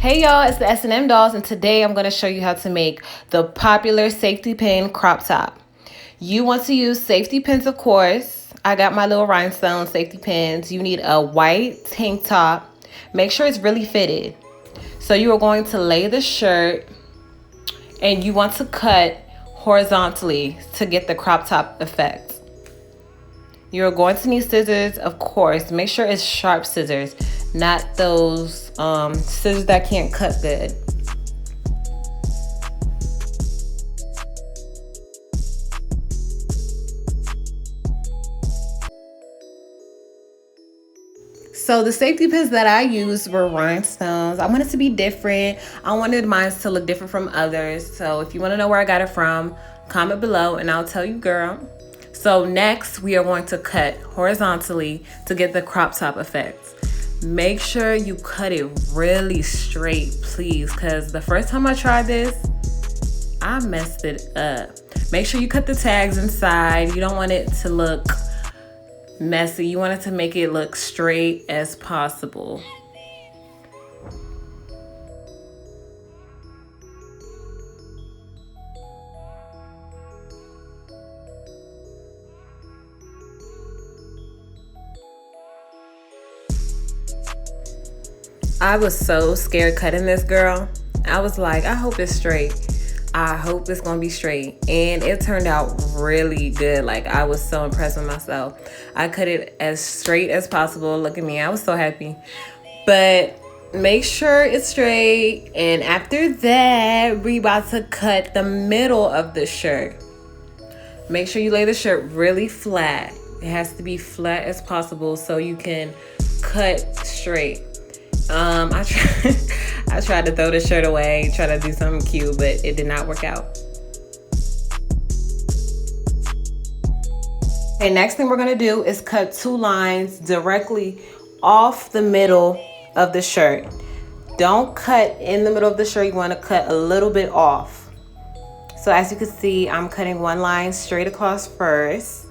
Hey y'all, it's the S&M dolls, and today I'm going to show you how to make the popular safety pin crop top. You want to use safety pins, of course. I got my little rhinestone safety pins. You need a white tank top. Make sure it's really fitted. So you are going to lay the shirt and you want to cut horizontally to get the crop top effect. You're going to need scissors, of course. Make sure it's sharp scissors, not those scissors that can't cut good. So the safety pins that I used were rhinestones. I wanted to be different. I wanted mine to look different from others. So if you want to know where I got it from, comment below and I'll tell you, girl. So next we are going to cut horizontally to get the crop top effect. Make sure you cut it really straight, please, because the first time I tried this, I messed it up. Make sure you cut the tags inside. You don't want it to look messy. You want it to make it look straight as possible. I was so scared cutting this, girl. I was like, I hope it's straight. I hope it's gonna be straight. And it turned out really good. Like, I was so impressed with myself. I cut it as straight as possible. Look at me, I was so happy. But make sure it's straight. And after that, we about to cut the middle of the shirt. Make sure you lay the shirt really flat. It has to be flat as possible so you can cut straight. I tried to throw the shirt away, try to do something cute, but it did not work out. Okay, next thing we're gonna do is cut 2 lines directly off the middle of the shirt. Don't cut in the middle of the shirt, you wanna cut a little bit off. So as you can see, I'm cutting 1 line straight across first.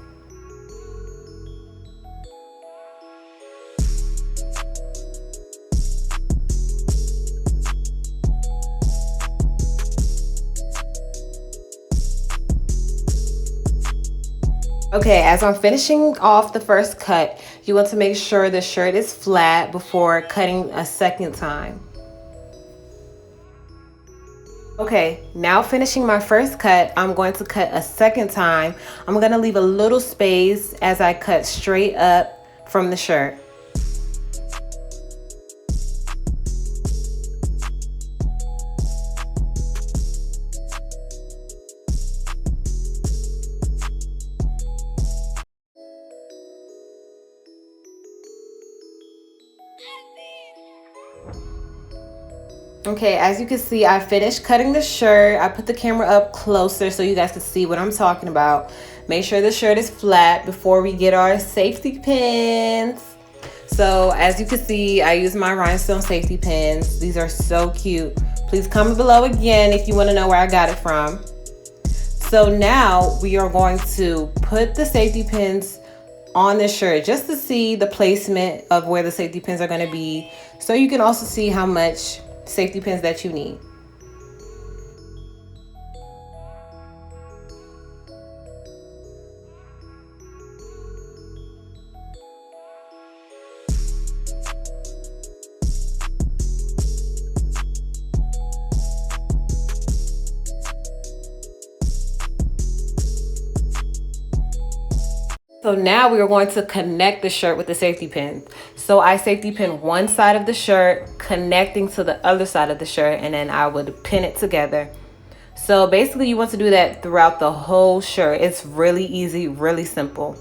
Okay, as I'm finishing off the first cut, you want to make sure the shirt is flat before cutting a second time. Okay, now finishing my first cut, I'm going to cut a second time. I'm going to leave a little space as I cut straight up from the shirt. Okay, as you can see, I finished cutting the shirt. I put the camera up closer so you guys can see what I'm talking about. Make sure the shirt is flat before we get our safety pins. So as you can see, I use my rhinestone safety pins. These are so cute. Please comment below again if you want to know where I got it from. So now we are going to put the safety pins on the shirt just to see the placement of where the safety pins are going to be, so you can also see how much safety pins that you need. So now we are going to connect the shirt with the safety pin. So I safety pin one side of the shirt, connecting to the other side of the shirt, and then I would pin it together. So basically you want to do that throughout the whole shirt. It's really easy, really simple.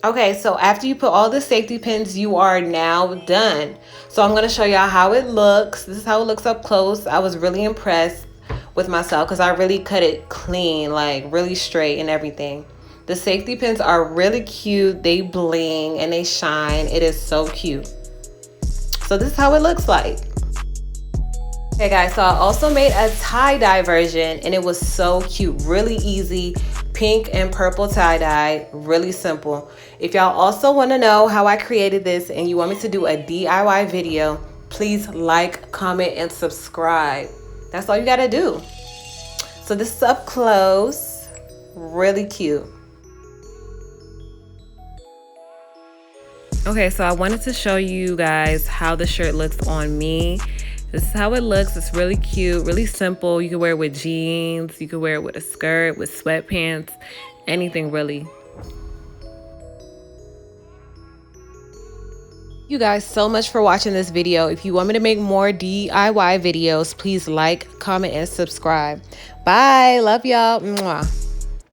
Okay, so after you put all the safety pins, you are now done. So I'm going to show y'all how it looks. This is how it looks up close. I was really impressed with myself because I really cut it clean, like really straight and everything. The safety pins are really cute. They bling and they shine. It is so cute. So this is how it looks like. Okay guys, so I also made a tie-dye version and it was so cute, really easy, pink and purple tie-dye, really simple. If y'all also want to know how I created this and you want me to do a DIY video, please like, comment, and subscribe. That's all you gotta do. So this is up close, really cute. Okay, so I wanted to show you guys how the shirt looks on me. This is how it looks. It's really cute, really simple. You can wear it with jeans, you can wear it with a skirt, with sweatpants, anything really. You guys so much for watching this video. If you want me to make more DIY videos, please like, comment, and subscribe. Bye. Love y'all. Mwah.